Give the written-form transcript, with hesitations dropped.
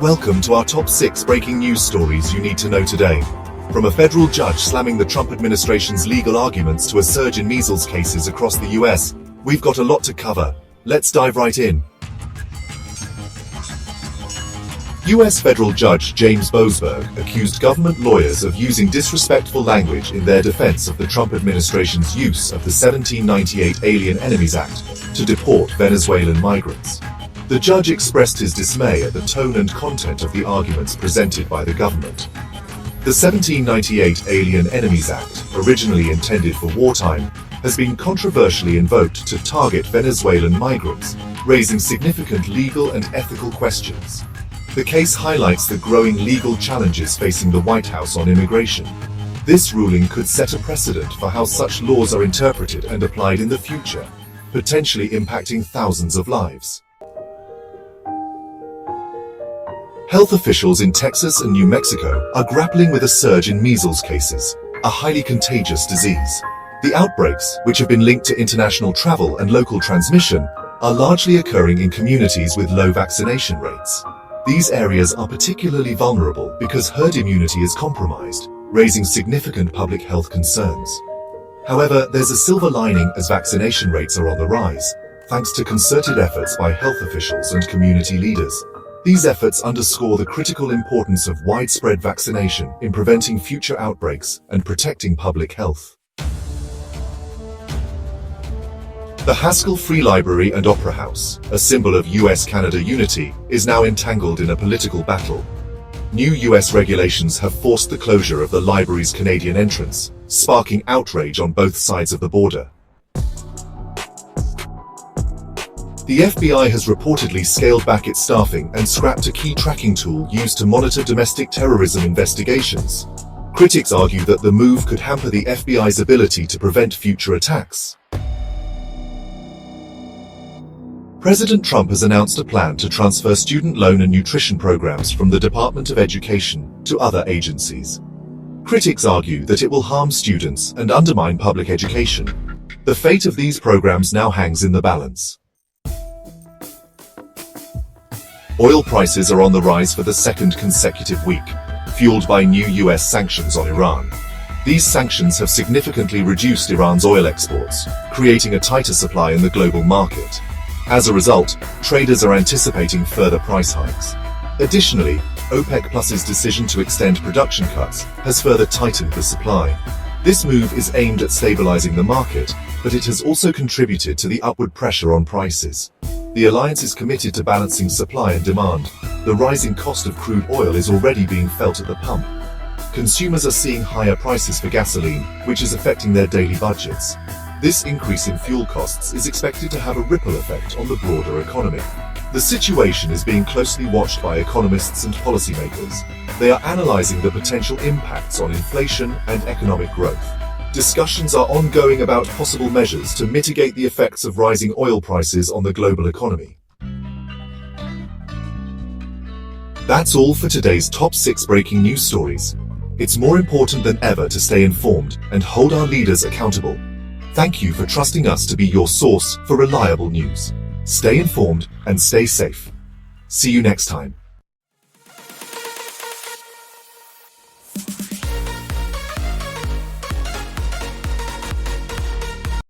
Welcome to our top 6 breaking news stories you need to know today. From a federal judge slamming the Trump administration's legal arguments to a surge in measles cases across the US, we've got a lot to cover. Let's dive right in. US federal judge James Boasberg accused government lawyers of using disrespectful language in their defense of the Trump administration's use of the 1798 Alien Enemies Act to deport Venezuelan migrants. The judge expressed his dismay at the tone and content of the arguments presented by the government. The 1798 Alien Enemies Act, originally intended for wartime, has been controversially invoked to target Venezuelan migrants, raising significant legal and ethical questions. The case highlights the growing legal challenges facing the White House on immigration. This ruling could set a precedent for how such laws are interpreted and applied in the future, potentially impacting thousands of lives. Health officials in Texas and New Mexico are grappling with a surge in measles cases, a highly contagious disease. The outbreaks, which have been linked to international travel and local transmission, are largely occurring in communities with low vaccination rates. These areas are particularly vulnerable because herd immunity is compromised, raising significant public health concerns. However, there's a silver lining as vaccination rates are on the rise, thanks to concerted efforts by health officials and community leaders. These efforts underscore the critical importance of widespread vaccination in preventing future outbreaks and protecting public health. The Haskell Free Library and Opera House, a symbol of US-Canada unity, is now entangled in a political battle. New US regulations have forced the closure of the library's Canadian entrance, sparking outrage on both sides of the border. The FBI has reportedly scaled back its staffing and scrapped a key tracking tool used to monitor domestic terrorism investigations. Critics argue that the move could hamper the FBI's ability to prevent future attacks. President Trump has announced a plan to transfer student loan and nutrition programs from the Department of Education to other agencies. Critics argue that it will harm students and undermine public education. The fate of these programs now hangs in the balance. Oil prices are on the rise for the second consecutive week, fueled by new US sanctions on Iran. These sanctions have significantly reduced Iran's oil exports, creating a tighter supply in the global market. As a result, traders are anticipating further price hikes. Additionally, OPEC Plus's decision to extend production cuts has further tightened the supply. This move is aimed at stabilizing the market, but it has also contributed to the upward pressure on prices. The alliance is committed to balancing supply and demand. The rising cost of crude oil is already being felt at the pump. Consumers are seeing higher prices for gasoline, which is affecting their daily budgets. This increase in fuel costs is expected to have a ripple effect on the broader economy. The situation is being closely watched by economists and policymakers. They are analyzing the potential impacts on inflation and economic growth. Discussions are ongoing about possible measures to mitigate the effects of rising oil prices on the global economy. That's all for today's top 6 breaking news stories. It's more important than ever to stay informed and hold our leaders accountable. Thank you for trusting us to be your source for reliable news. Stay informed and stay safe. See you next time.